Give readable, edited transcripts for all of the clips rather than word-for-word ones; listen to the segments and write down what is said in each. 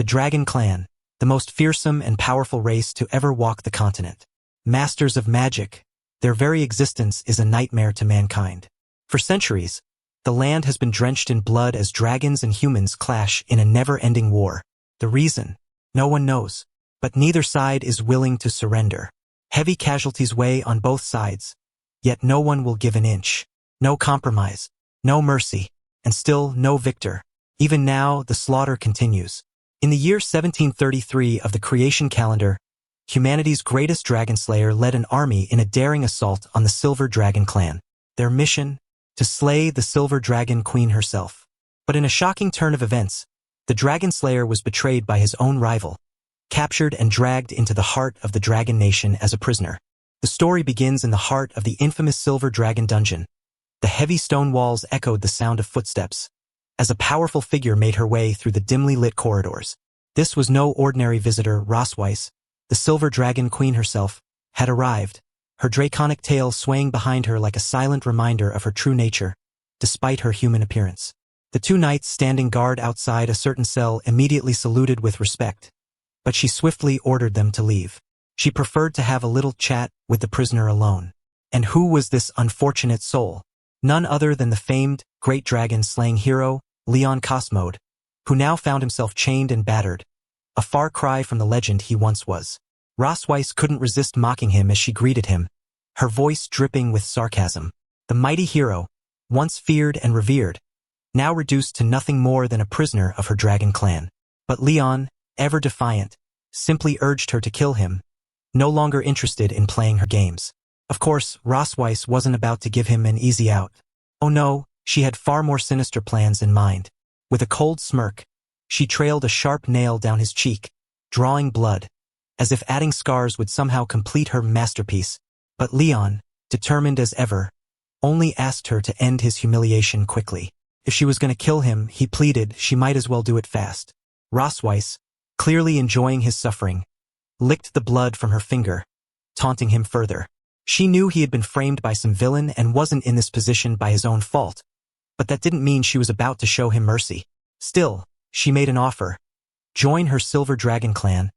The Dragon Clan, the most fearsome and powerful race to ever walk the continent. Masters of magic, their very existence is a nightmare to mankind. For centuries, the land has been drenched in blood as dragons and humans clash in a never-ending war. The reason? No one knows. But neither side is willing to surrender. Heavy casualties weigh on both sides, yet no one will give an inch. No compromise, no mercy, and still no victor. Even now, the slaughter continues. In the year 1733 of the creation calendar, humanity's greatest dragon slayer led an army in a daring assault on the Silver Dragon Clan. Their mission? To slay the Silver Dragon Queen herself. But in a shocking turn of events, the Dragon Slayer was betrayed by his own rival, captured and dragged into the heart of the Dragon Nation as a prisoner. The story begins in the heart of the infamous Silver Dragon Dungeon. The heavy stone walls echoed the sound of footsteps, as a powerful figure made her way through the dimly lit corridors. This was no ordinary visitor. Rosweiss, the Silver Dragon Queen herself, had arrived, her draconic tail swaying behind her like a silent reminder of her true nature, despite her human appearance. The two knights standing guard outside a certain cell immediately saluted with respect, but she swiftly ordered them to leave. She preferred to have a little chat with the prisoner alone. And who was this unfortunate soul? None other than the famed, great dragon-slaying hero, Leon Cosmode, who now found himself chained and battered, a far cry from the legend he once was. Rosweiss couldn't resist mocking him as she greeted him, her voice dripping with sarcasm. The mighty hero, once feared and revered, now reduced to nothing more than a prisoner of her dragon clan. But Leon, ever defiant, simply urged her to kill him, no longer interested in playing her games. Of course, Rosweiss wasn't about to give him an easy out. Oh no, she had far more sinister plans in mind. With a cold smirk, she trailed a sharp nail down his cheek, drawing blood, as if adding scars would somehow complete her masterpiece. But Leon, determined as ever, only asked her to end his humiliation quickly. If she was going to kill him, he pleaded, she might as well do it fast. Rosweiss, clearly enjoying his suffering, licked the blood from her finger, taunting him further. She knew he had been framed by some villain and wasn't in this position by his own fault, but that didn't mean she was about to show him mercy. Still, she made an offer. Join her Silver Dragon Clan,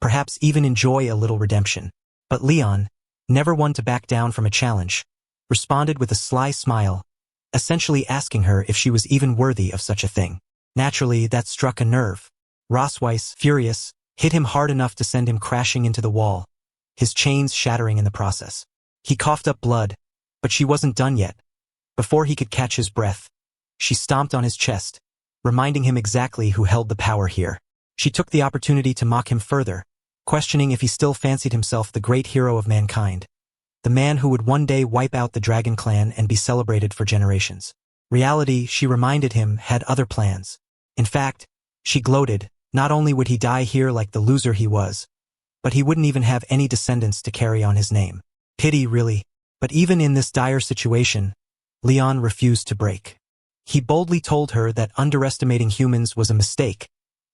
perhaps even enjoy a little redemption. But Leon, never one to back down from a challenge, responded with a sly smile, essentially asking her if she was even worthy of such a thing. Naturally, that struck a nerve. Rosweiss, furious, hit him hard enough to send him crashing into the wall, his chains shattering in the process. He coughed up blood, but she wasn't done yet. Before he could catch his breath, she stomped on his chest, reminding him exactly who held the power here. She took the opportunity to mock him further, questioning if he still fancied himself the great hero of mankind, the man who would one day wipe out the Dragon Clan and be celebrated for generations. Reality, she reminded him, had other plans. In fact, she gloated, not only would he die here like the loser he was, but he wouldn't even have any descendants to carry on his name. Pity, really. But even in this dire situation, Leon refused to break. He boldly told her that underestimating humans was a mistake,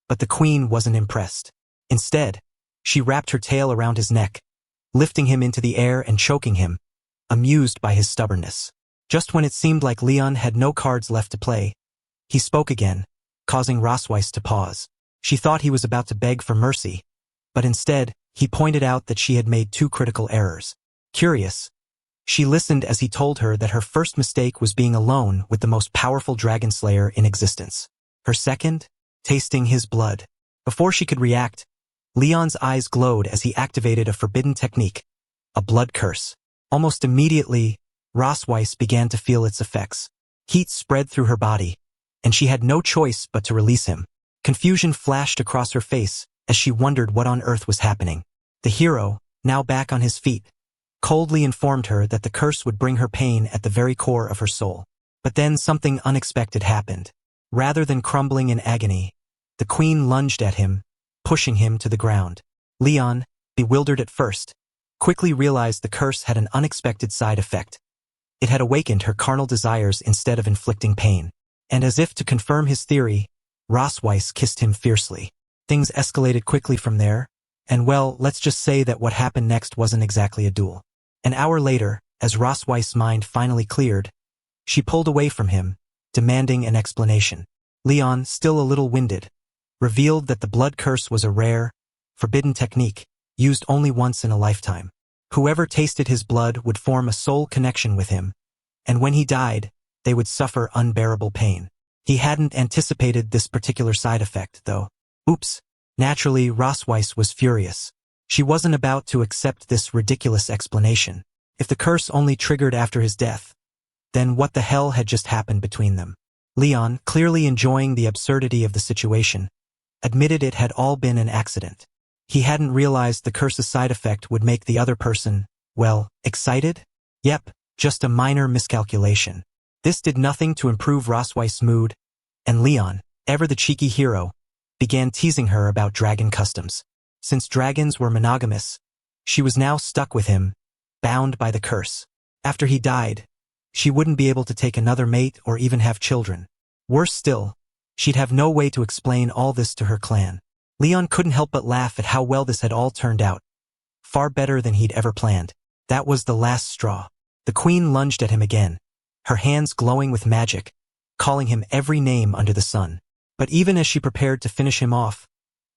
but the queen wasn't impressed. Instead, she wrapped her tail around his neck, lifting him into the air and choking him, amused by his stubbornness. Just when it seemed like Leon had no cards left to play, he spoke again, causing Rosweiss to pause. She thought he was about to beg for mercy, but instead, he pointed out that she had made two critical errors. Curious, she listened as he told her that her first mistake was being alone with the most powerful dragon slayer in existence. Her second? Tasting his blood. Before she could react, Leon's eyes glowed as he activated a forbidden technique, a blood curse. Almost immediately, Rosweiss began to feel its effects. Heat spread through her body, and she had no choice but to release him. Confusion flashed across her face as she wondered what on earth was happening. The hero, now back on his feet, coldly informed her that the curse would bring her pain at the very core of her soul. But then something unexpected happened. Rather than crumbling in agony, the queen lunged at him, pushing him to the ground. Leon, bewildered at first, quickly realized the curse had an unexpected side effect. It had awakened her carnal desires instead of inflicting pain. And as if to confirm his theory, Rosweiss kissed him fiercely. Things escalated quickly from there, and well, let's just say that what happened next wasn't exactly a duel. An hour later, as Rosweiss' mind finally cleared, she pulled away from him, demanding an explanation. Leon, still a little winded, revealed that the blood curse was a rare, forbidden technique, used only once in a lifetime. Whoever tasted his blood would form a soul connection with him, and when he died, they would suffer unbearable pain. He hadn't anticipated this particular side effect, though. Oops. Naturally, Rosweiss was furious. She wasn't about to accept this ridiculous explanation. If the curse only triggered after his death, then what the hell had just happened between them? Leon, clearly enjoying the absurdity of the situation, admitted it had all been an accident. He hadn't realized the curse's side effect would make the other person, well, excited? Yep, just a minor miscalculation. This did nothing to improve Rosweiss's mood, and Leon, ever the cheeky hero, began teasing her about dragon customs. Since dragons were monogamous, she was now stuck with him, bound by the curse. After he died, she wouldn't be able to take another mate or even have children. Worse still, she'd have no way to explain all this to her clan. Leon couldn't help but laugh at how well this had all turned out. Far better than he'd ever planned. That was the last straw. The queen lunged at him again, her hands glowing with magic, calling him every name under the sun. But even as she prepared to finish him off,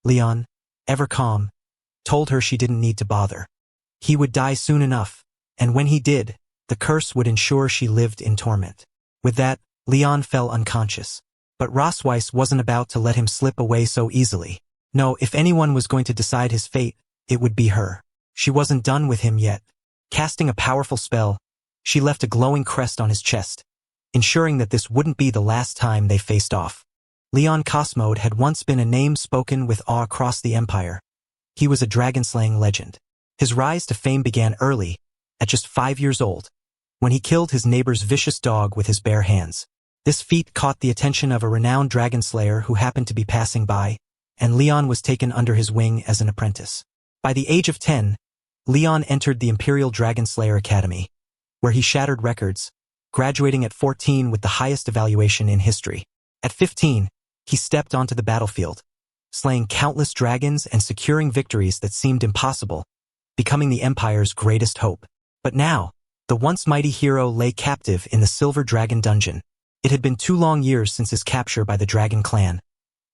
Leon, ever calm, told her she didn't need to bother. He would die soon enough, and when he did, the curse would ensure she lived in torment. With that, Leon fell unconscious. But Rosweiss wasn't about to let him slip away so easily. No, if anyone was going to decide his fate, it would be her. She wasn't done with him yet. Casting a powerful spell, she left a glowing crest on his chest, ensuring that this wouldn't be the last time they faced off. Leon Cosmode had once been a name spoken with awe across the empire. He was a dragon-slaying legend. His rise to fame began early, at just 5 years old, when he killed his neighbor's vicious dog with his bare hands. This feat caught the attention of a renowned dragon slayer who happened to be passing by, and Leon was taken under his wing as an apprentice. By the age of 10, Leon entered the Imperial Dragon Slayer Academy, where he shattered records, graduating at 14 with the highest evaluation in history. At 15, he stepped onto the battlefield, slaying countless dragons and securing victories that seemed impossible, becoming the Empire's greatest hope. But now, the once mighty hero lay captive in the Silver Dragon dungeon. It had been 2 long years since his capture by the Dragon clan,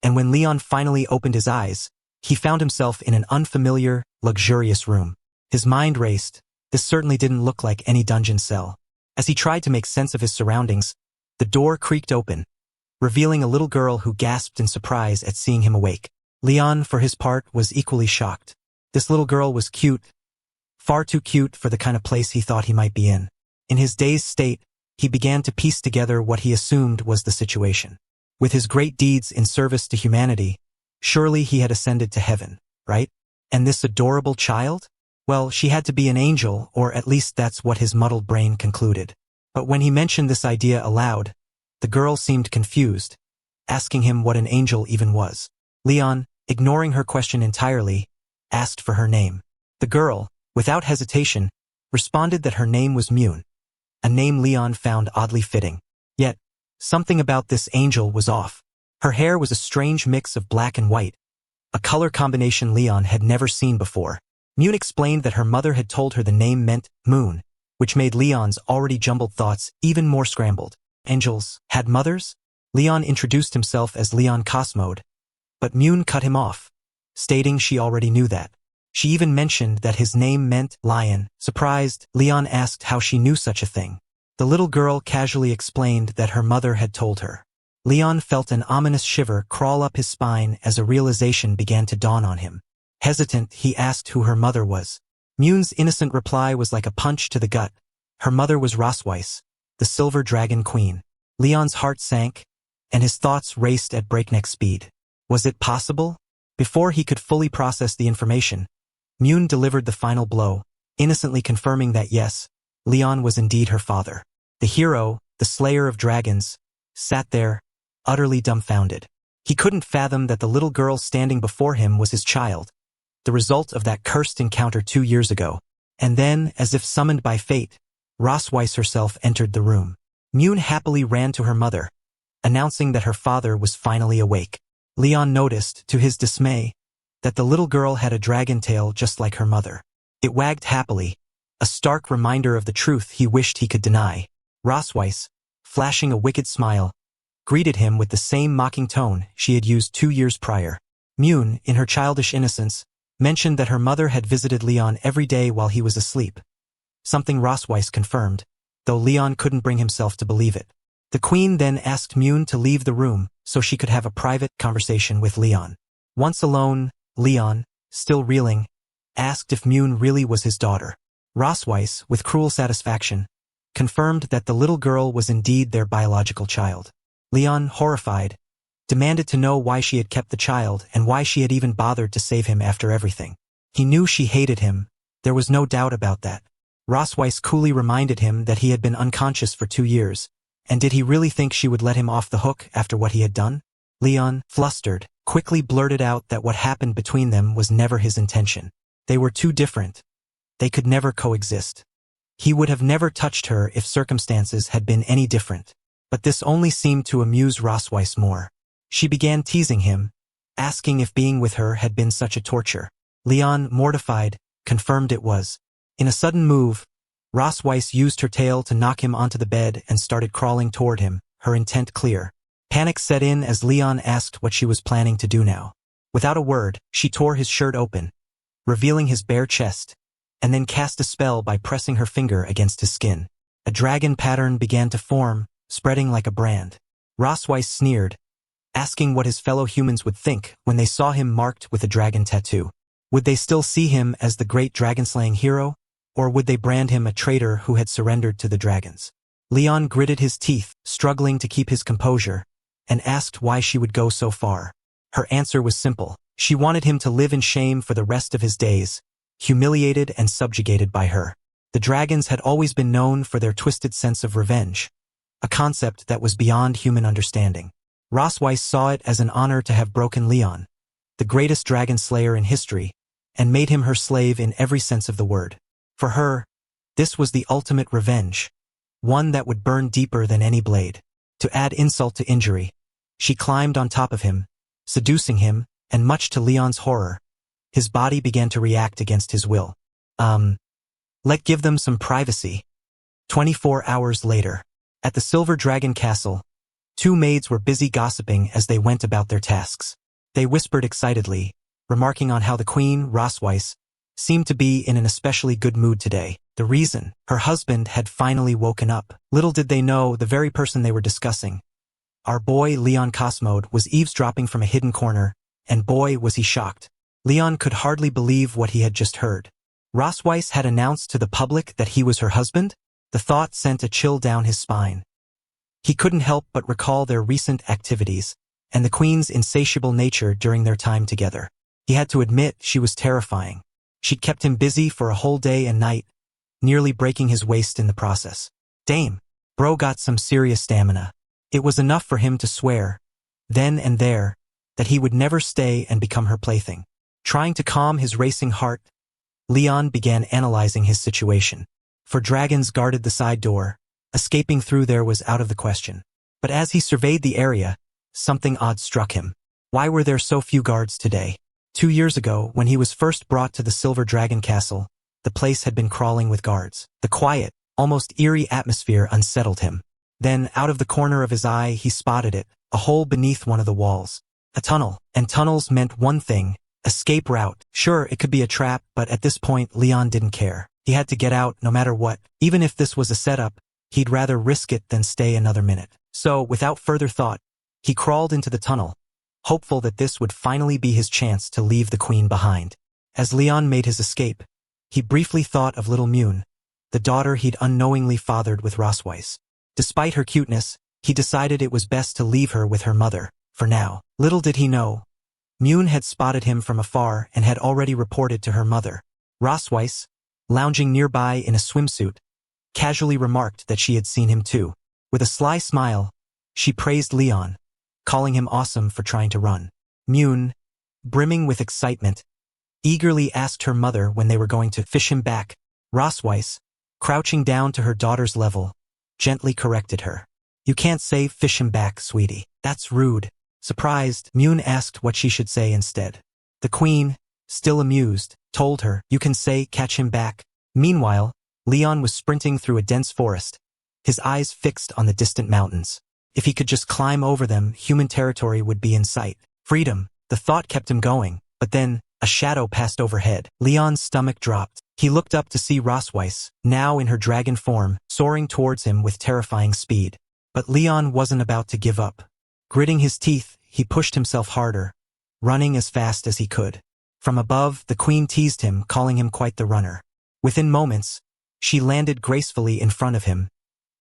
and when Leon finally opened his eyes, he found himself in an unfamiliar, luxurious room. His mind raced. This certainly didn't look like any dungeon cell. As he tried to make sense of his surroundings, the door creaked open, revealing a little girl who gasped in surprise at seeing him awake. Leon, for his part, was equally shocked. This little girl was cute, far too cute for the kind of place he thought he might be in. In his dazed state, he began to piece together what he assumed was the situation. With his great deeds in service to humanity, surely he had ascended to heaven, right? And this adorable child? Well, she had to be an angel, or at least that's what his muddled brain concluded. But when he mentioned this idea aloud, the girl seemed confused, asking him what an angel even was. Leon, ignoring her question entirely, asked for her name. The girl, without hesitation, responded that her name was Mune, a name Leon found oddly fitting. Yet, something about this angel was off. Her hair was a strange mix of black and white, a color combination Leon had never seen before. Mune explained that her mother had told her the name meant moon, which made Leon's already jumbled thoughts even more scrambled. Angels had mothers? Leon introduced himself as Leon Cosmode, but Mune cut him off, stating she already knew that. She even mentioned that his name meant lion. Surprised, Leon asked how she knew such a thing. The little girl casually explained that her mother had told her. Leon felt an ominous shiver crawl up his spine as a realization began to dawn on him. Hesitant, he asked who her mother was. Mune's innocent reply was like a punch to the gut. Her mother was Rosweiss, the Silver Dragon Queen. Leon's heart sank, and his thoughts raced at breakneck speed. Was it possible? Before he could fully process the information, Mune delivered the final blow, innocently confirming that yes, Leon was indeed her father. The hero, the slayer of dragons, sat there, utterly dumbfounded. He couldn't fathom that the little girl standing before him was his child, the result of that cursed encounter 2 years ago. And then, as if summoned by fate, Rosweiss herself entered the room. Mune happily ran to her mother, announcing that her father was finally awake. Leon noticed, to his dismay, that the little girl had a dragon tail just like her mother. It wagged happily, a stark reminder of the truth he wished he could deny. Rosweiss, flashing a wicked smile, greeted him with the same mocking tone she had used 2 years prior. Myun, in her childish innocence, mentioned that her mother had visited Leon every day while he was asleep. Something Rosweiss confirmed, though Leon couldn't bring himself to believe it. The queen then asked Myun to leave the room so she could have a private conversation with Leon. Once alone, Leon, still reeling, asked if Myun really was his daughter. Rosweiss, with cruel satisfaction, confirmed that the little girl was indeed their biological child. Leon, horrified, demanded to know why she had kept the child and why she had even bothered to save him after everything. He knew she hated him, there was no doubt about that. Rosweiss coolly reminded him that he had been unconscious for 2 years, and did he really think she would let him off the hook after what he had done? Leon, flustered, quickly blurted out that what happened between them was never his intention. They were too different. They could never coexist. He would have never touched her if circumstances had been any different. But this only seemed to amuse Rosweiss more. She began teasing him, asking if being with her had been such a torture. Leon, mortified, confirmed it was. In a sudden move, Rosweiss used her tail to knock him onto the bed and started crawling toward him, her intent clear. Panic set in as Leon asked what she was planning to do now. Without a word, she tore his shirt open, revealing his bare chest, and then cast a spell by pressing her finger against his skin. A dragon pattern began to form, spreading like a brand. Rosweiss sneered, asking what his fellow humans would think when they saw him marked with a dragon tattoo. Would they still see him as the great dragon-slaying hero, or would they brand him a traitor who had surrendered to the dragons? Leon gritted his teeth, struggling to keep his composure, and asked why she would go so far. Her answer was simple. She wanted him to live in shame for the rest of his days, humiliated and subjugated by her. The dragons had always been known for their twisted sense of revenge, a concept that was beyond human understanding. Rosweiss saw it as an honor to have broken Leon, the greatest dragon slayer in history, and made him her slave in every sense of the word. For her, this was the ultimate revenge, one that would burn deeper than any blade. To add insult to injury, she climbed on top of him, seducing him, and much to Leon's horror, his body began to react against his will. Give them some privacy. 24 hours later, at the Silver Dragon Castle, 2 maids were busy gossiping as they went about their tasks. They whispered excitedly, remarking on how the queen, Rosweiss, seemed to be in an especially good mood today. The reason, her husband had finally woken up. Little did they know the very person they were discussing. Our boy Leon Cosmode was eavesdropping from a hidden corner, and boy was he shocked. Leon could hardly believe what he had just heard. Rosweiss had announced to the public that he was her husband? The thought sent a chill down his spine. He couldn't help but recall their recent activities, and the queen's insatiable nature during their time together. He had to admit she was terrifying. She'd kept him busy for a whole day and night, nearly breaking his waist in the process. Damn, bro got some serious stamina. It was enough for him to swear, then and there, that he would never stay and become her plaything. Trying to calm his racing heart, Leon began analyzing his situation. For dragons guarded the side door, escaping through there was out of the question. But as he surveyed the area, something odd struck him. Why were there so few guards today? 2 years ago, when he was first brought to the Silver Dragon Castle, the place had been crawling with guards. The quiet, almost eerie atmosphere unsettled him. Then, out of the corner of his eye, he spotted it, a hole beneath one of the walls. A tunnel, and tunnels meant one thing, escape route. Sure, it could be a trap, but at this point, Leon didn't care. He had to get out no matter what. Even if this was a setup, he'd rather risk it than stay another minute. So, without further thought, he crawled into the tunnel, hopeful that this would finally be his chance to leave the queen behind. As Leon made his escape, he briefly thought of little Myun, the daughter he'd unknowingly fathered with Rosweiss. Despite her cuteness, he decided it was best to leave her with her mother, for now. Little did he know, Myun had spotted him from afar and had already reported to her mother. Rosweiss, lounging nearby in a swimsuit, casually remarked that she had seen him too. With a sly smile, she praised Leon, calling him awesome for trying to run. Myun, brimming with excitement, eagerly asked her mother when they were going to fish him back. Rosweiss, crouching down to her daughter's level, gently corrected her. You can't say fish him back, sweetie. That's rude. Surprised, Myun asked what she should say instead. The queen, still amused, told her, you can say catch him back. Meanwhile, Leon was sprinting through a dense forest, his eyes fixed on the distant mountains. If he could just climb over them, human territory would be in sight. Freedom. The thought kept him going, but then, a shadow passed overhead. Leon's stomach dropped. He looked up to see Rosweiss, now in her dragon form, soaring towards him with terrifying speed. But Leon wasn't about to give up. Gritting his teeth, he pushed himself harder, running as fast as he could. From above, the queen teased him, calling him quite the runner. Within moments, she landed gracefully in front of him,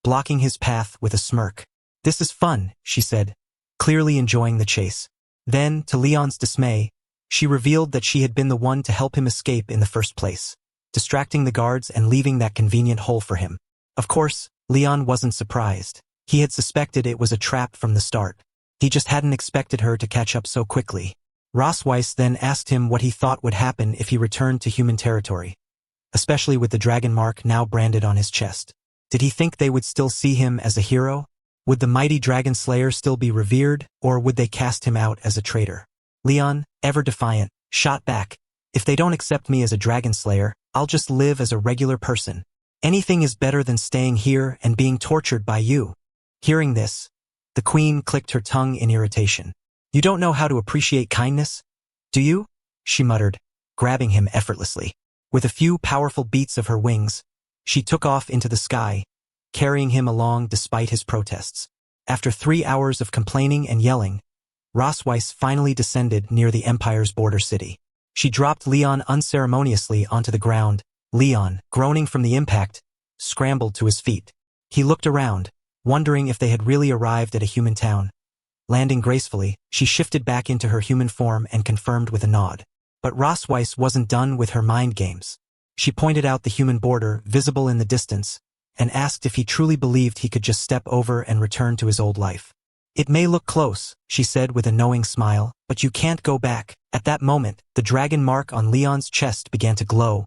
blocking his path with a smirk. "This is fun," she said, clearly enjoying the chase. Then, to Leon's dismay, she revealed that she had been the one to help him escape in the first place, distracting the guards and leaving that convenient hole for him. Of course, Leon wasn't surprised. He had suspected it was a trap from the start. He just hadn't expected her to catch up so quickly. Rosweiss then asked him what he thought would happen if he returned to human territory, especially with the dragon mark now branded on his chest. Did he think they would still see him as a hero? Would the mighty dragon slayer still be revered, or would they cast him out as a traitor? Leon, ever defiant, shot back, "If they don't accept me as a dragon slayer, I'll just live as a regular person. Anything is better than staying here and being tortured by you." Hearing this, the queen clicked her tongue in irritation. "You don't know how to appreciate kindness, do you?" she muttered, grabbing him effortlessly. With a few powerful beats of her wings, she took off into the sky, carrying him along despite his protests. After 3 hours of complaining and yelling, Rosweiss finally descended near the Empire's border city. She dropped Leon unceremoniously onto the ground. Leon, groaning from the impact, scrambled to his feet. He looked around, wondering if they had really arrived at a human town. Landing gracefully, she shifted back into her human form and confirmed with a nod. But Rosweiss wasn't done with her mind games. She pointed out the human border, visible in the distance, and asked if he truly believed he could just step over and return to his old life. "It may look close," she said with a knowing smile, "but you can't go back." At that moment, the dragon mark on Leon's chest began to glow,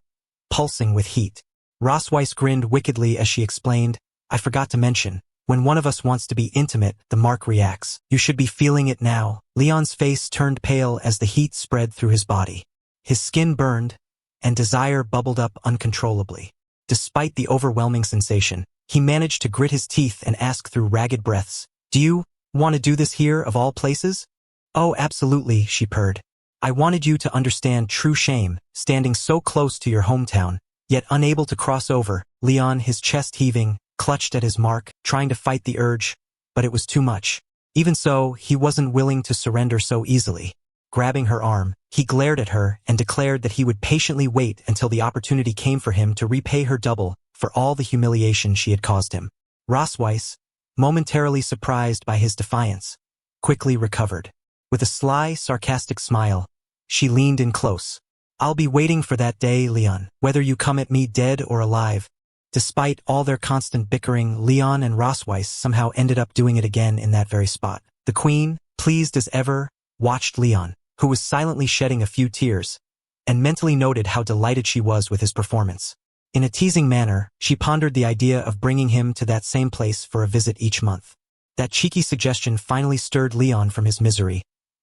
pulsing with heat. Rosweiss grinned wickedly as she explained, "I forgot to mention, when one of us wants to be intimate, the mark reacts. You should be feeling it now." Leon's face turned pale as the heat spread through his body. His skin burned, and desire bubbled up uncontrollably. Despite the overwhelming sensation, he managed to grit his teeth and ask through ragged breaths, "Do you want to do this here of all places?" "Oh, absolutely," she purred. "I wanted you to understand true shame, standing so close to your hometown, yet unable to cross over." Leon, his chest heaving, clutched at his mark, trying to fight the urge, but it was too much. Even so, he wasn't willing to surrender so easily. Grabbing her arm, he glared at her and declared that he would patiently wait until the opportunity came for him to repay her double for all the humiliation she had caused him. Rosweiss, momentarily surprised by his defiance, quickly recovered. With a sly, sarcastic smile, she leaned in close. "I'll be waiting for that day, Leon, whether you come at me dead or alive." Despite all their constant bickering, Leon and Rosweiss somehow ended up doing it again in that very spot. The queen, pleased as ever, watched Leon, who was silently shedding a few tears, and mentally noted how delighted she was with his performance. In a teasing manner, she pondered the idea of bringing him to that same place for a visit each month. That cheeky suggestion finally stirred Leon from his misery,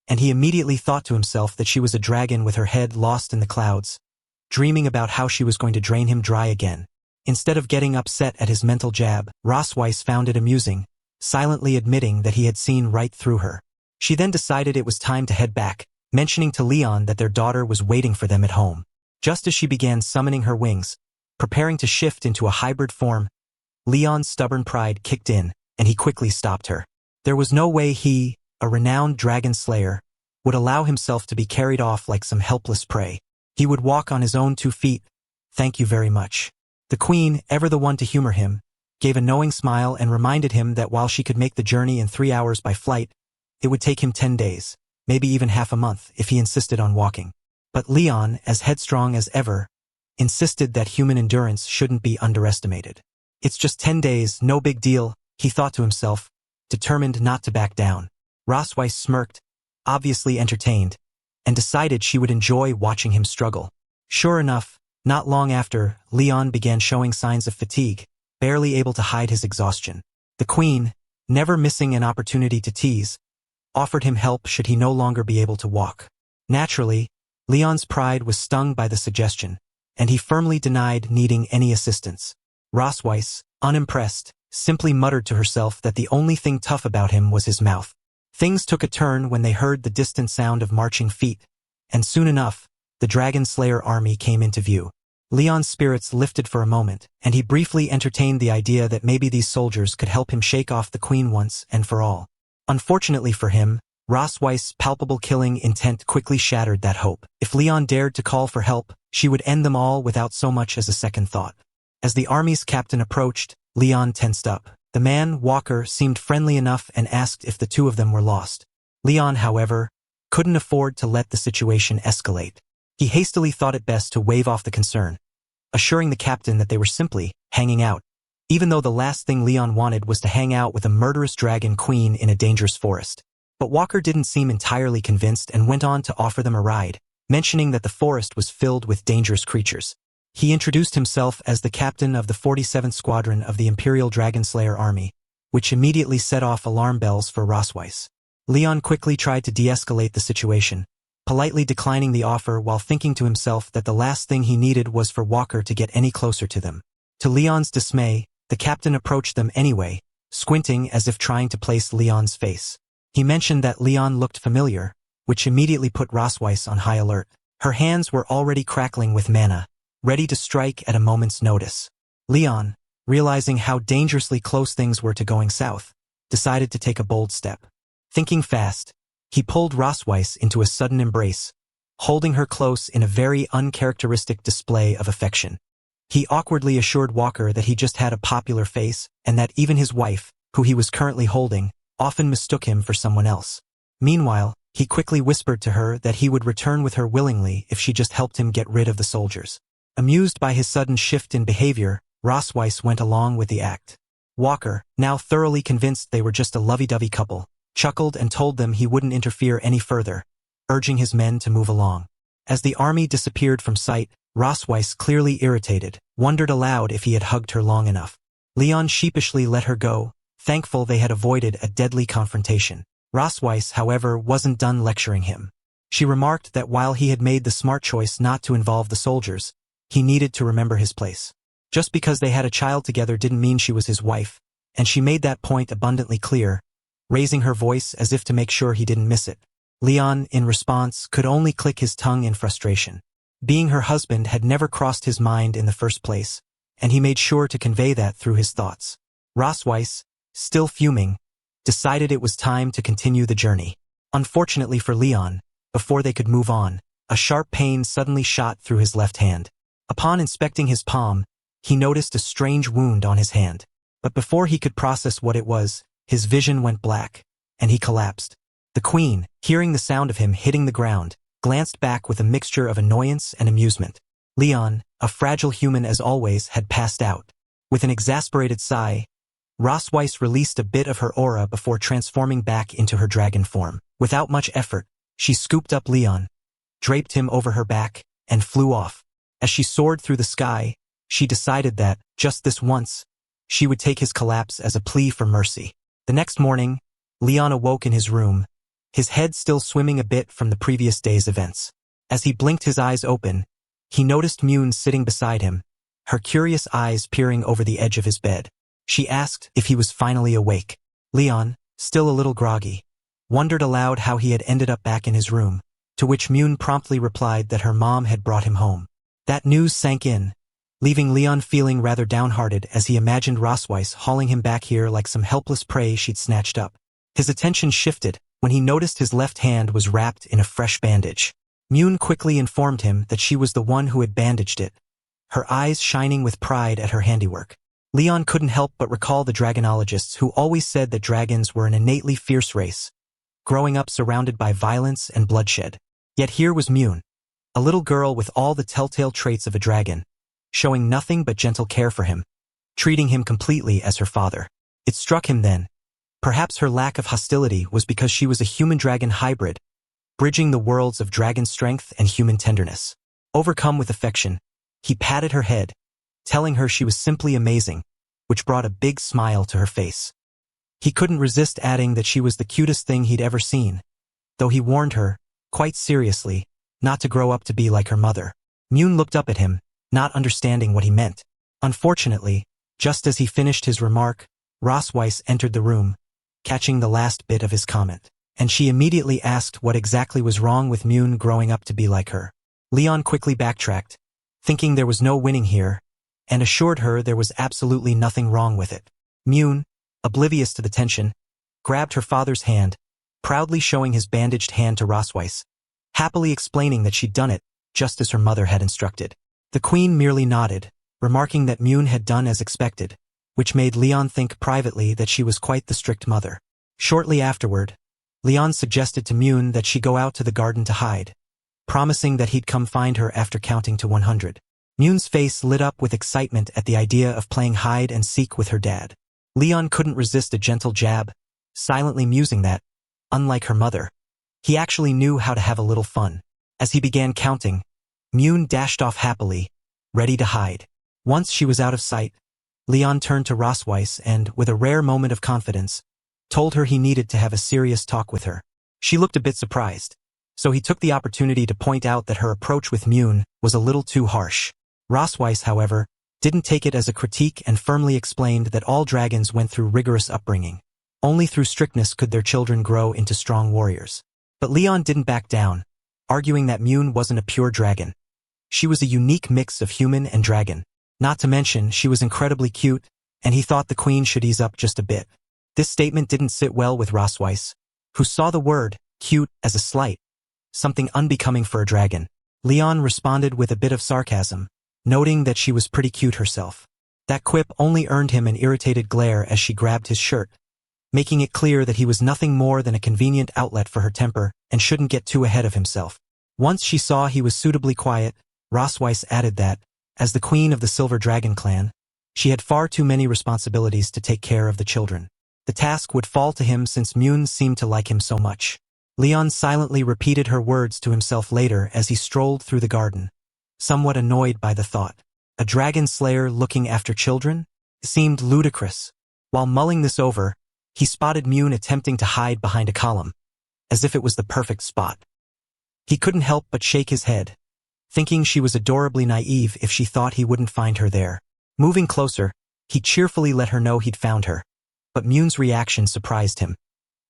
and he immediately thought to himself that she was a dragon with her head lost in the clouds, dreaming about how she was going to drain him dry again. Instead of getting upset at his mental jab, Rosweiss found it amusing, silently admitting that he had seen right through her. She then decided it was time to head back, mentioning to Leon that their daughter was waiting for them at home. Just as she began summoning her wings, preparing to shift into a hybrid form, Leon's stubborn pride kicked in, and he quickly stopped her. There was no way he, a renowned dragon slayer, would allow himself to be carried off like some helpless prey. He would walk on his own 2 feet. "Thank you very much." The queen, ever the one to humor him, gave a knowing smile and reminded him that while she could make the journey in 3 hours by flight, it would take him 10 days, maybe even half a month, if he insisted on walking. But Leon, as headstrong as ever, insisted that human endurance shouldn't be underestimated. "It's just 10 days, no big deal," he thought to himself, determined not to back down. Rosweiss smirked, obviously entertained, and decided she would enjoy watching him struggle. Sure enough, not long after, Leon began showing signs of fatigue, barely able to hide his exhaustion. The queen, never missing an opportunity to tease, offered him help should he no longer be able to walk. Naturally, Leon's pride was stung by the suggestion, and he firmly denied needing any assistance. Rosweiss, unimpressed, simply muttered to herself that the only thing tough about him was his mouth. Things took a turn when they heard the distant sound of marching feet, and soon enough, the Dragon Slayer army came into view. Leon's spirits lifted for a moment, and he briefly entertained the idea that maybe these soldiers could help him shake off the queen once and for all. Unfortunately for him, Rosweiss's palpable killing intent quickly shattered that hope. If Leon dared to call for help, she would end them all without so much as a second thought. As the army's captain approached, Leon tensed up. The man, Walker, seemed friendly enough and asked if the two of them were lost. Leon, however, couldn't afford to let the situation escalate. He hastily thought it best to wave off the concern, assuring the captain that they were simply hanging out, even though the last thing Leon wanted was to hang out with a murderous dragon queen in a dangerous forest. But Walker didn't seem entirely convinced and went on to offer them a ride, mentioning that the forest was filled with dangerous creatures. He introduced himself as the captain of the 47th Squadron of the Imperial Dragon Slayer Army, which immediately set off alarm bells for Rosweiss. Leon quickly tried to de-escalate the situation, politely declining the offer while thinking to himself that the last thing he needed was for Walker to get any closer to them. To Leon's dismay, the captain approached them anyway, squinting as if trying to place Leon's face. He mentioned that Leon looked familiar, which immediately put Rosweiss on high alert. Her hands were already crackling with mana, ready to strike at a moment's notice. Leon, realizing how dangerously close things were to going south, decided to take a bold step. Thinking fast, he pulled Rosweiss into a sudden embrace, holding her close in a very uncharacteristic display of affection. He awkwardly assured Walker that he just had a popular face and that even his wife, who he was currently holding, often mistook him for someone else. Meanwhile, he quickly whispered to her that he would return with her willingly if she just helped him get rid of the soldiers. Amused by his sudden shift in behavior, Rosweiss went along with the act. Walker, now thoroughly convinced they were just a lovey-dovey couple, chuckled and told them he wouldn't interfere any further, urging his men to move along. As the army disappeared from sight, Rosweiss, clearly irritated, wondered aloud if he had hugged her long enough. Leon sheepishly let her go, thankful they had avoided a deadly confrontation. Rosweiss, however, wasn't done lecturing him. She remarked that while he had made the smart choice not to involve the soldiers, he needed to remember his place. Just because they had a child together didn't mean she was his wife, and she made that point abundantly clear, raising her voice as if to make sure he didn't miss it. Leon, in response, could only click his tongue in frustration. Being her husband had never crossed his mind in the first place, and he made sure to convey that through his thoughts. Rosweiss, still fuming, decided it was time to continue the journey. Unfortunately for Leon, before they could move on, a sharp pain suddenly shot through his left hand. Upon inspecting his palm, he noticed a strange wound on his hand. But before he could process what it was, his vision went black, and he collapsed. The queen, hearing the sound of him hitting the ground, glanced back with a mixture of annoyance and amusement. Leon, a fragile human as always, had passed out. With an exasperated sigh, Rosweiss released a bit of her aura before transforming back into her dragon form. Without much effort, she scooped up Leon, draped him over her back, and flew off. As she soared through the sky, she decided that, just this once, she would take his collapse as a plea for mercy. The next morning, Leon awoke in his room, his head still swimming a bit from the previous day's events. As he blinked his eyes open, he noticed Mune sitting beside him, her curious eyes peering over the edge of his bed. She asked if he was finally awake. Leon, still a little groggy, wondered aloud how he had ended up back in his room, to which Mune promptly replied that her mom had brought him home. That news sank in, leaving Leon feeling rather downhearted as he imagined Rosweiss hauling him back here like some helpless prey she'd snatched up. His attention shifted when he noticed his left hand was wrapped in a fresh bandage. Mune quickly informed him that she was the one who had bandaged it, her eyes shining with pride at her handiwork. Leon couldn't help but recall the dragonologists who always said that dragons were an innately fierce race, growing up surrounded by violence and bloodshed. Yet here was Mune, a little girl with all the telltale traits of a dragon, showing nothing but gentle care for him, treating him completely as her father. It struck him then. Perhaps her lack of hostility was because she was a human-dragon hybrid, bridging the worlds of dragon strength and human tenderness. Overcome with affection, he patted her head, telling her she was simply amazing, which brought a big smile to her face. He couldn't resist adding that she was the cutest thing he'd ever seen, though he warned her, quite seriously, not to grow up to be like her mother. Mune looked up at him, not understanding what he meant. Unfortunately, just as he finished his remark, Ross Weiss entered the room, catching the last bit of his comment, and she immediately asked what exactly was wrong with Myun growing up to be like her. Leon quickly backtracked, thinking there was no winning here, and assured her there was absolutely nothing wrong with it. Myun, oblivious to the tension, grabbed her father's hand, proudly showing his bandaged hand to Ross Weiss, happily explaining that she'd done it, just as her mother had instructed. The queen merely nodded, remarking that Myun had done as expected, which made Leon think privately that she was quite the strict mother. Shortly afterward, Leon suggested to Myun that she go out to the garden to hide, promising that he'd come find her after counting to 100. Myun's face lit up with excitement at the idea of playing hide and seek with her dad. Leon couldn't resist a gentle jab, silently musing that, unlike her mother, he actually knew how to have a little fun. As he began counting, Myun dashed off happily, ready to hide. Once she was out of sight, Leon turned to Ross Weiss and, with a rare moment of confidence, told her he needed to have a serious talk with her. She looked a bit surprised, so he took the opportunity to point out that her approach with Myun was a little too harsh. Ross Weiss, however, didn't take it as a critique and firmly explained that all dragons went through rigorous upbringing. Only through strictness could their children grow into strong warriors. But Leon didn't back down, arguing that Myun wasn't a pure dragon. She was a unique mix of human and dragon. Not to mention, she was incredibly cute, and he thought the queen should ease up just a bit. This statement didn't sit well with Ross Weiss, who saw the word cute as a slight, something unbecoming for a dragon. Leon responded with a bit of sarcasm, noting that she was pretty cute herself. That quip only earned him an irritated glare as she grabbed his shirt, making it clear that he was nothing more than a convenient outlet for her temper and shouldn't get too ahead of himself. Once she saw he was suitably quiet, Ross Weiss added that, as the queen of the Silver Dragon clan, she had far too many responsibilities to take care of the children. The task would fall to him since Myun seemed to like him so much. Leon silently repeated her words to himself later as he strolled through the garden, somewhat annoyed by the thought. A dragon slayer looking after children? It seemed ludicrous. While mulling this over, he spotted Myun attempting to hide behind a column, as if it was the perfect spot. He couldn't help but shake his head, thinking she was adorably naive if she thought he wouldn't find her there. Moving closer, he cheerfully let her know he'd found her, but Myun's reaction surprised him.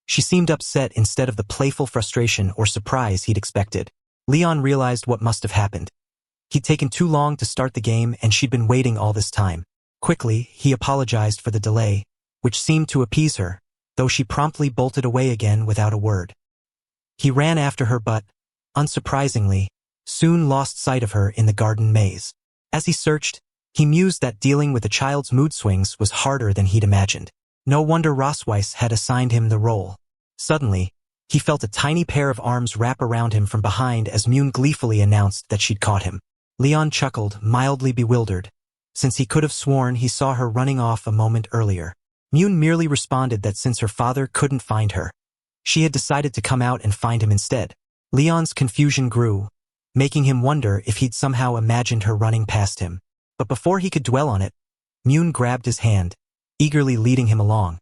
She seemed upset instead of the playful frustration or surprise he'd expected. Leon realized what must have happened. He'd taken too long to start the game and she'd been waiting all this time. Quickly, he apologized for the delay, which seemed to appease her, though she promptly bolted away again without a word. He ran after her but, unsurprisingly, soon lost sight of her in the garden maze. As he searched, he mused that dealing with a child's mood swings was harder than he'd imagined. No wonder Ross Weiss had assigned him the role. Suddenly, he felt a tiny pair of arms wrap around him from behind as Myun gleefully announced that she'd caught him. Leon chuckled, mildly bewildered, since he could have sworn he saw her running off a moment earlier. Myun merely responded that since her father couldn't find her, she had decided to come out and find him instead. Leon's confusion grew, making him wonder if he'd somehow imagined her running past him. But before he could dwell on it, Myun grabbed his hand, eagerly leading him along,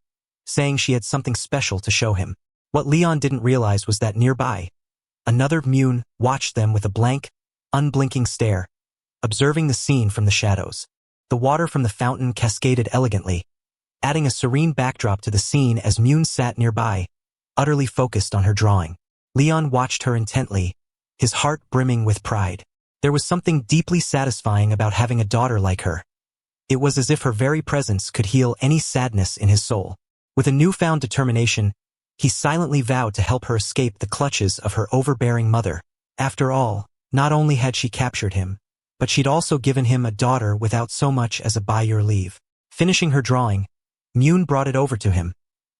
saying she had something special to show him. What Leon didn't realize was that nearby, another Myun watched them with a blank, unblinking stare, observing the scene from the shadows. The water from the fountain cascaded elegantly, adding a serene backdrop to the scene as Myun sat nearby, utterly focused on her drawing. Leon watched her intently, his heart brimming with pride. There was something deeply satisfying about having a daughter like her. It was as if her very presence could heal any sadness in his soul. With a newfound determination, he silently vowed to help her escape the clutches of her overbearing mother. After all, not only had she captured him, but she'd also given him a daughter without so much as a by your leave. Finishing her drawing, Myun brought it over to him,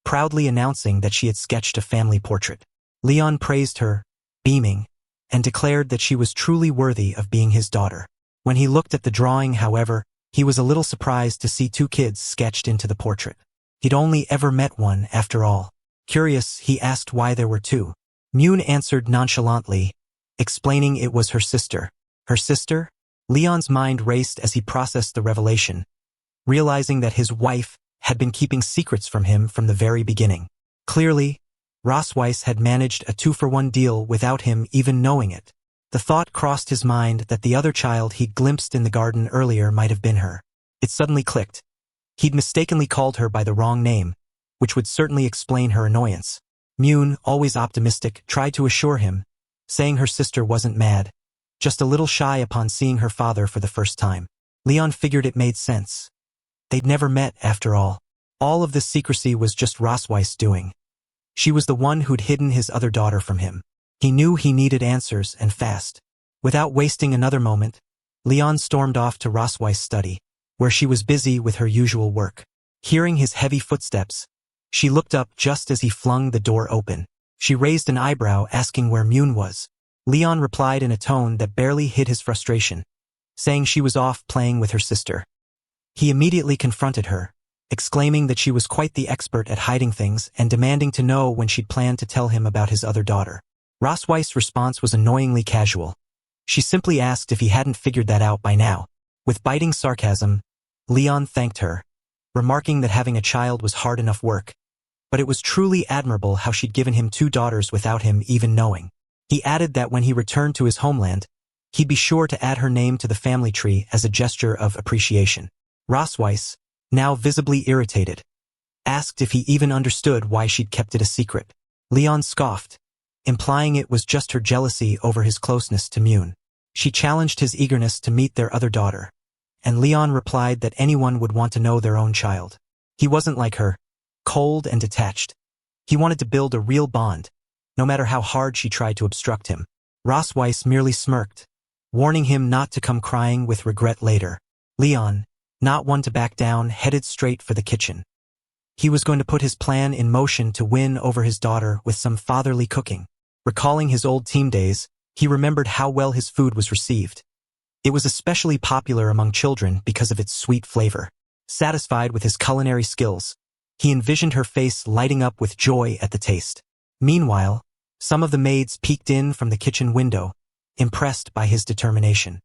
proudly announcing that she had sketched a family portrait. Leon praised her, beaming, and declared that she was truly worthy of being his daughter. When he looked at the drawing, however, he was a little surprised to see two kids sketched into the portrait. He'd only ever met one, after all. Curious, he asked why there were two. Myun answered nonchalantly, explaining it was her sister. Her sister? Leon's mind raced as he processed the revelation, realizing that his wife had been keeping secrets from him from the very beginning. Clearly, Ross Weiss had managed a 2-for-1 deal without him even knowing it. The thought crossed his mind that the other child he'd glimpsed in the garden earlier might have been her. It suddenly clicked. He'd mistakenly called her by the wrong name, which would certainly explain her annoyance. Myun, always optimistic, tried to assure him, saying her sister wasn't mad, just a little shy upon seeing her father for the first time. Leon figured it made sense. They'd never met, after all. All of this secrecy was just Rosweiss's doing. She was the one who'd hidden his other daughter from him. He knew he needed answers, and fast. Without wasting another moment, Leon stormed off to Rosweiss's study, where she was busy with her usual work. Hearing his heavy footsteps, she looked up just as he flung the door open. She raised an eyebrow, asking where Myun was. Leon replied in a tone that barely hid his frustration, saying she was off playing with her sister. He immediately confronted her, exclaiming that she was quite the expert at hiding things and demanding to know when she'd planned to tell him about his other daughter. Rosweiss's response was annoyingly casual. She simply asked if he hadn't figured that out by now. With biting sarcasm, Leon thanked her, remarking that having a child was hard enough work, but it was truly admirable how she'd given him 2 daughters without him even knowing. He added that when he returned to his homeland, he'd be sure to add her name to the family tree as a gesture of appreciation. Rosweiss, now visibly irritated, asked if he even understood why she'd kept it a secret. Leon scoffed, implying it was just her jealousy over his closeness to Myun. She challenged his eagerness to meet their other daughter, and Leon replied that anyone would want to know their own child. He wasn't like her, cold and detached. He wanted to build a real bond, no matter how hard she tried to obstruct him. Rosweiss merely smirked, warning him not to come crying with regret later. Leon, not one to back down, headed straight for the kitchen. He was going to put his plan in motion to win over his daughter with some fatherly cooking. Recalling his old team days, he remembered how well his food was received. It was especially popular among children because of its sweet flavor. Satisfied with his culinary skills, he envisioned her face lighting up with joy at the taste. Meanwhile, some of the maids peeked in from the kitchen window, impressed by his determination.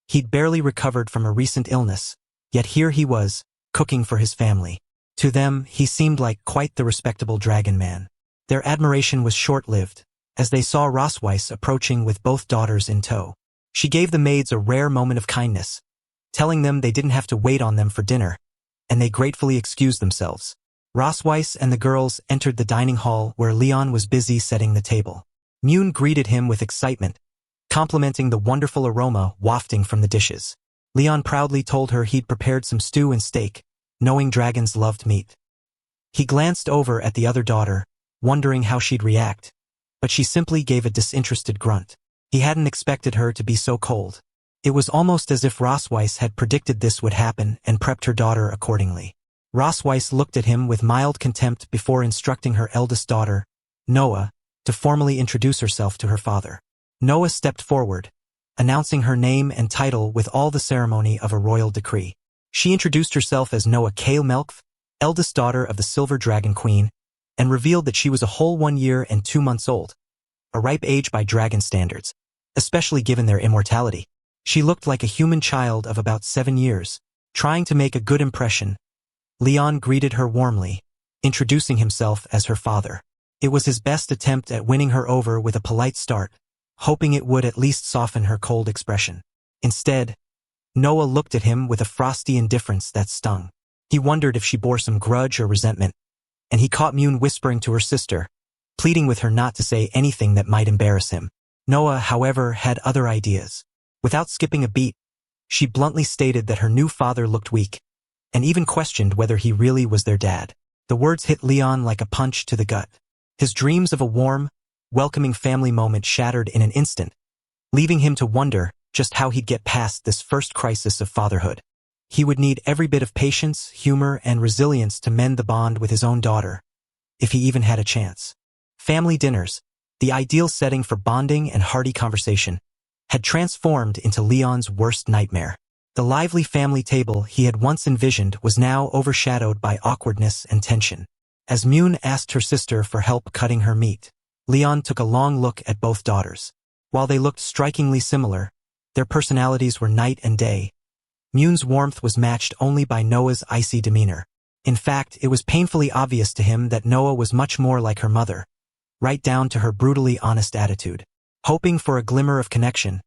He'd barely recovered from a recent illness, yet here he was, cooking for his family. To them, he seemed like quite the respectable dragon man. Their admiration was short-lived, as they saw Rosweiss approaching with both daughters in tow. She gave the maids a rare moment of kindness, telling them they didn't have to wait on them for dinner, and they gratefully excused themselves. Rosweiss and the girls entered the dining hall where Leon was busy setting the table. Myun greeted him with excitement, complimenting the wonderful aroma wafting from the dishes. Leon proudly told her he'd prepared some stew and steak, knowing dragons loved meat. He glanced over at the other daughter, wondering how she'd react, but she simply gave a disinterested grunt. He hadn't expected her to be so cold. It was almost as if Rosweiss had predicted this would happen and prepped her daughter accordingly. Rosweiss looked at him with mild contempt before instructing her eldest daughter, Noah, to formally introduce herself to her father. Noah stepped forward, announcing her name and title with all the ceremony of a royal decree. She introduced herself as Noah Kaelmelkth, eldest daughter of the Silver Dragon Queen, and revealed that she was a whole 1 year and 2 months old, a ripe age by dragon standards, especially given their immortality. She looked like a human child of about 7 years, trying to make a good impression. Leon greeted her warmly, introducing himself as her father. It was his best attempt at winning her over with a polite start, hoping it would at least soften her cold expression. Instead, Noah looked at him with a frosty indifference that stung. He wondered if she bore some grudge or resentment, and he caught Myun whispering to her sister, pleading with her not to say anything that might embarrass him. Noah, however, had other ideas. Without skipping a beat, she bluntly stated that her new father looked weak, and even questioned whether he really was their dad. The words hit Leon like a punch to the gut. His dreams of a warm, welcoming family moment shattered in an instant, leaving him to wonder just how he'd get past this first crisis of fatherhood. He would need every bit of patience, humor, and resilience to mend the bond with his own daughter, if he even had a chance. Family dinners, the ideal setting for bonding and hearty conversation, had transformed into Leon's worst nightmare. The lively family table he had once envisioned was now overshadowed by awkwardness and tension. As Myun asked her sister for help cutting her meat, Leon took a long look at both daughters. While they looked strikingly similar, their personalities were night and day. Myun's warmth was matched only by Noah's icy demeanor. In fact, it was painfully obvious to him that Noah was much more like her mother, right down to her brutally honest attitude. Hoping for a glimmer of connection,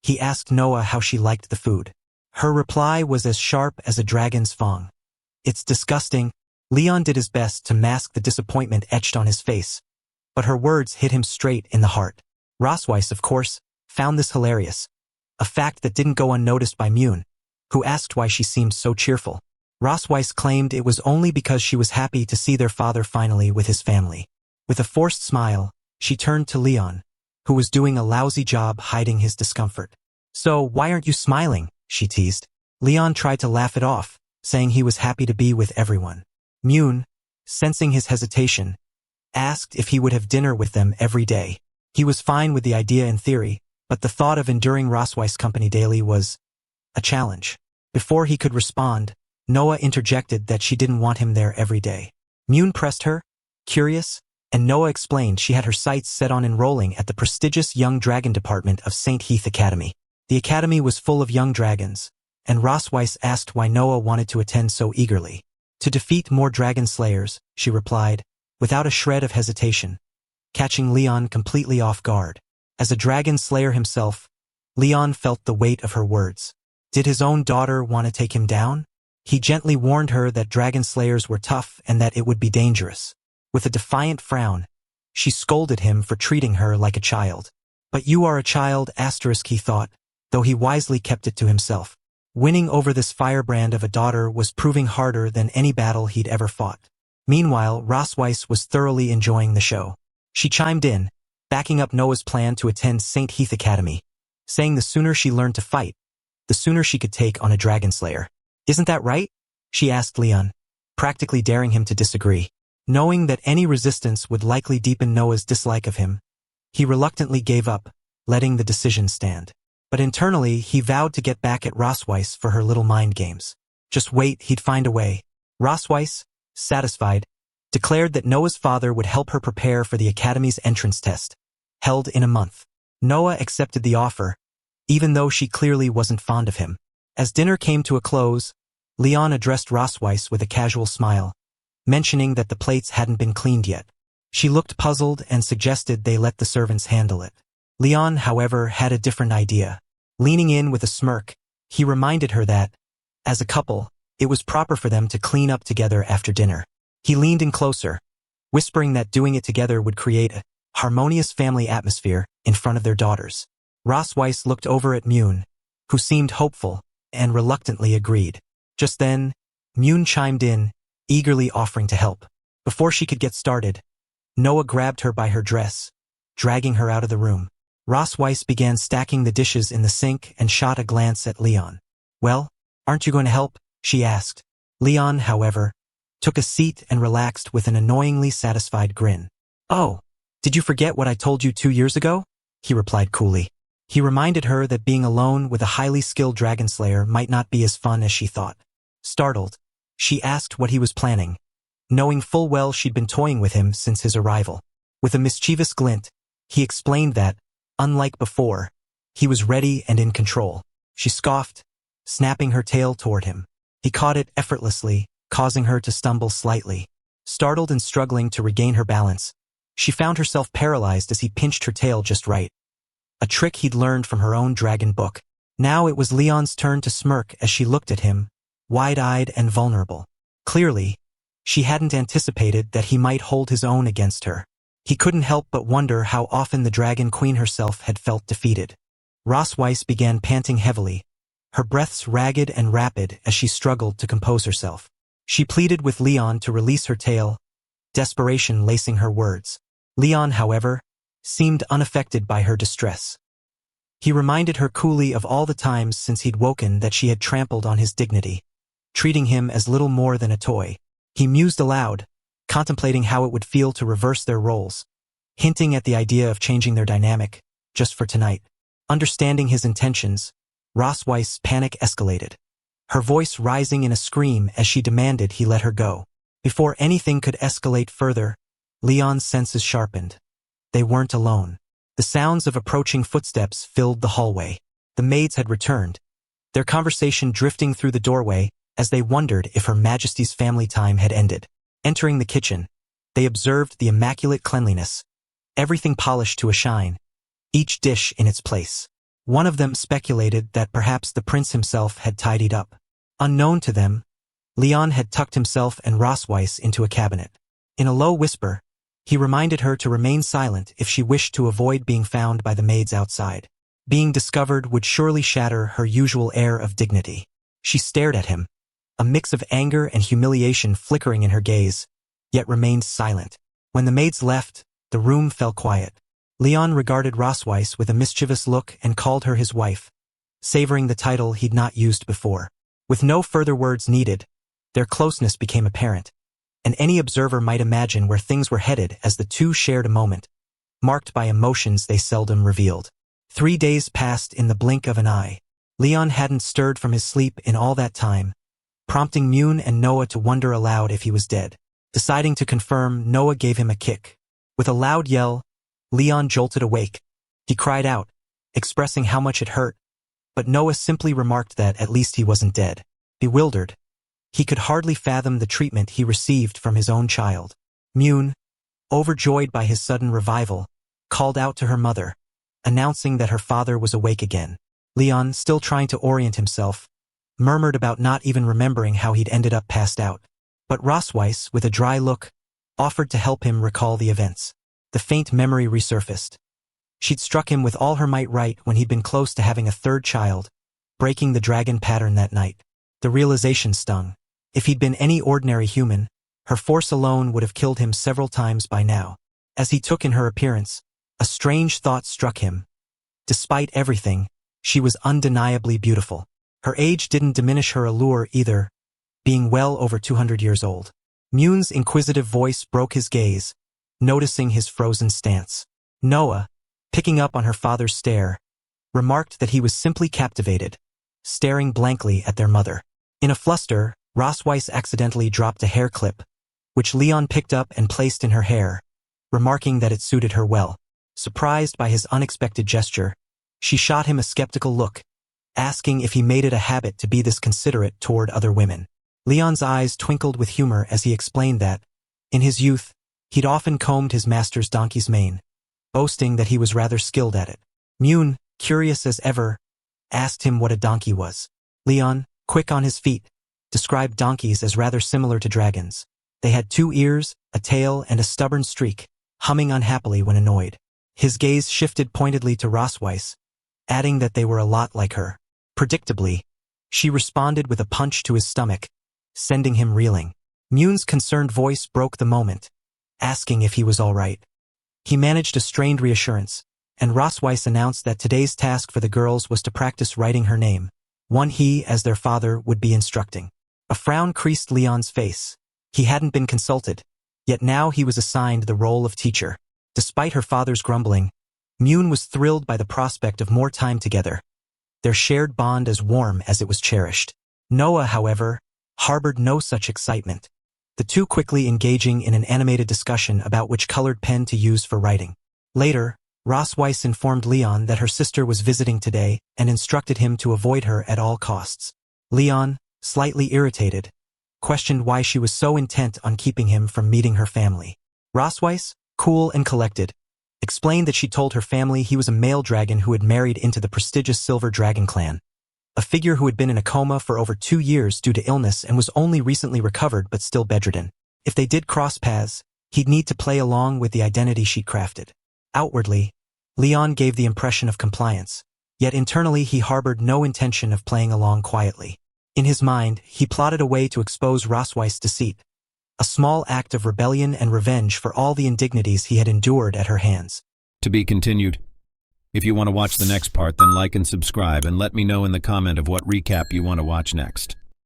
he asked Noah how she liked the food. Her reply was as sharp as a dragon's fang. It's disgusting. Leon did his best to mask the disappointment etched on his face, but her words hit him straight in the heart. Rosweiss, of course, found this hilarious, a fact that didn't go unnoticed by Mune, who asked why she seemed so cheerful. Rosweiss claimed it was only because she was happy to see their father finally with his family. With a forced smile, she turned to Leon, who was doing a lousy job hiding his discomfort. "So why aren't you smiling?" she teased. Leon tried to laugh it off, saying he was happy to be with everyone. Mune, sensing his hesitation, asked if he would have dinner with them every day. He was fine with the idea in theory, but the thought of enduring Rosweiss' company daily was a challenge. Before he could respond, Noah interjected that she didn't want him there every day. Mune pressed her, curious, and Noah explained she had her sights set on enrolling at the prestigious Young Dragon Department of St. Heath Academy. The academy was full of young dragons, and Rosweiss asked why Noah wanted to attend so eagerly. "To defeat more dragon slayers," she replied, without a shred of hesitation, catching Leon completely off guard. As a dragon slayer himself, Leon felt the weight of her words. Did his own daughter want to take him down? He gently warned her that dragon slayers were tough and that it would be dangerous. With a defiant frown, she scolded him for treating her like a child. "But you are a child," he thought, though he wisely kept it to himself. Winning over this firebrand of a daughter was proving harder than any battle he'd ever fought. Meanwhile, Rosweiss was thoroughly enjoying the show. She chimed in, backing up Noah's plan to attend St. Heath Academy, saying the sooner she learned to fight, the sooner she could take on a dragon slayer. "Isn't that right?" she asked Leon, practically daring him to disagree. Knowing that any resistance would likely deepen Noah's dislike of him, he reluctantly gave up, letting the decision stand. But internally, he vowed to get back at Rosweiss for her little mind games. Just wait, he'd find a way. Rosweiss, satisfied, declared that Noah's father would help her prepare for the academy's entrance test, held in a month. Noah accepted the offer, even though she clearly wasn't fond of him. As dinner came to a close, Leon addressed Rosweiss with a casual smile, mentioning that the plates hadn't been cleaned yet. She looked puzzled and suggested they let the servants handle it. Leon, however, had a different idea. Leaning in with a smirk, he reminded her that, as a couple, it was proper for them to clean up together after dinner. He leaned in closer, whispering that doing it together would create a harmonious family atmosphere in front of their daughters. Rosweiss looked over at Mune, who seemed hopeful, and reluctantly agreed. Just then, Mune chimed in, eagerly offering to help. Before she could get started, Noah grabbed her by her dress, dragging her out of the room. Rosweiss began stacking the dishes in the sink and shot a glance at Leon. "Well, aren't you going to help?" she asked. Leon, however, took a seat and relaxed with an annoyingly satisfied grin. "Oh, did you forget what I told you 2 years ago?" he replied coolly. He reminded her that being alone with a highly skilled dragon slayer might not be as fun as she thought. Startled, she asked what he was planning, knowing full well she'd been toying with him since his arrival. With a mischievous glint, he explained that, unlike before, he was ready and in control. She scoffed, snapping her tail toward him. He caught it effortlessly, causing her to stumble slightly. Startled and struggling to regain her balance, she found herself paralyzed as he pinched her tail just right. A trick he'd learned from her own dragon book. Now it was Leon's turn to smirk as she looked at him, wide-eyed and vulnerable. Clearly, she hadn't anticipated that he might hold his own against her. He couldn't help but wonder how often the Dragon Queen herself had felt defeated. Rosweiss began panting heavily, her breaths ragged and rapid as she struggled to compose herself. She pleaded with Leon to release her tail, desperation lacing her words. Leon, however, seemed unaffected by her distress. He reminded her coolly of all the times since he'd woken that she had trampled on his dignity, treating him as little more than a toy. He mused aloud, contemplating how it would feel to reverse their roles, hinting at the idea of changing their dynamic, just for tonight. Understanding his intentions, Rosweiss' panic escalated, her voice rising in a scream as she demanded he let her go. Before anything could escalate further, Leon's senses sharpened. They weren't alone. The sounds of approaching footsteps filled the hallway. The maids had returned, their conversation drifting through the doorway as they wondered if Her Majesty's family time had ended. Entering the kitchen, they observed the immaculate cleanliness, everything polished to a shine, each dish in its place. One of them speculated that perhaps the prince himself had tidied up. Unknown to them, Leon had tucked himself and Rosweiss into a cabinet. In a low whisper, he reminded her to remain silent if she wished to avoid being found by the maids outside. Being discovered would surely shatter her usual air of dignity. She stared at him, a mix of anger and humiliation flickering in her gaze, yet remained silent. When the maids left, the room fell quiet. Leon regarded Rosweiss with a mischievous look and called her his wife, savoring the title he'd not used before. With no further words needed, their closeness became apparent, and any observer might imagine where things were headed as the two shared a moment, marked by emotions they seldom revealed. 3 days passed in the blink of an eye. Leon hadn't stirred from his sleep in all that time, prompting Mune and Noah to wonder aloud if he was dead. Deciding to confirm, Noah gave him a kick. With a loud yell, Leon jolted awake. He cried out, expressing how much it hurt, but Noah simply remarked that at least he wasn't dead. Bewildered, he could hardly fathom the treatment he received from his own child. Mune, overjoyed by his sudden revival, called out to her mother, announcing that her father was awake again. Leon, still trying to orient himself, murmured about not even remembering how he'd ended up passed out. But Rosweiss, with a dry look, offered to help him recall the events. The faint memory resurfaced. She'd struck him with all her might right when he'd been close to having a third child, breaking the dragon pattern that night. The realization stung. If he'd been any ordinary human, her force alone would have killed him several times by now. As he took in her appearance, a strange thought struck him. Despite everything, she was undeniably beautiful. Her age didn't diminish her allure either, being well over 200 years old. Mune's inquisitive voice broke his gaze, noticing his frozen stance. Noah, picking up on her father's stare, remarked that he was simply captivated, staring blankly at their mother. In a fluster, Rosweiss accidentally dropped a hair clip, which Leon picked up and placed in her hair, remarking that it suited her well. Surprised by his unexpected gesture, she shot him a skeptical look, asking if he made it a habit to be this considerate toward other women. Leon's eyes twinkled with humor as he explained that, in his youth, he'd often combed his master's donkey's mane, boasting that he was rather skilled at it. Mune, curious as ever, asked him what a donkey was. Leon, quick on his feet, described donkeys as rather similar to dragons. They had 2 ears, a tail, and a stubborn streak, humming unhappily when annoyed. His gaze shifted pointedly to Rosweiss, adding that they were a lot like her. Predictably, she responded with a punch to his stomach, sending him reeling. Mune's concerned voice broke the moment, asking if he was all right. He managed a strained reassurance, and Rosweiss announced that today's task for the girls was to practice writing her name, one he, as their father, would be instructing. A frown creased Leon's face. He hadn't been consulted, yet now he was assigned the role of teacher. Despite her father's grumbling, Mune was thrilled by the prospect of more time together, their shared bond as warm as it was cherished. Noah, however, harbored no such excitement, the two quickly engaging in an animated discussion about which colored pen to use for writing. Later, Rosweiss informed Leon that her sister was visiting today and instructed him to avoid her at all costs. Leon, slightly irritated, questioned why she was so intent on keeping him from meeting her family. Rosweiss, cool and collected, explained that she told her family he was a male dragon who had married into the prestigious Silver Dragon clan, a figure who had been in a coma for over 2 years due to illness and was only recently recovered but still bedridden. If they did cross paths, he'd need to play along with the identity she'd crafted. Outwardly, Leon gave the impression of compliance, yet internally he harbored no intention of playing along quietly. In his mind, he plotted a way to expose Rosweiss' deceit, a small act of rebellion and revenge for all the indignities he had endured at her hands. To be continued. If you want to watch the next part, then like and subscribe and let me know in the comment of what recap you want to watch next.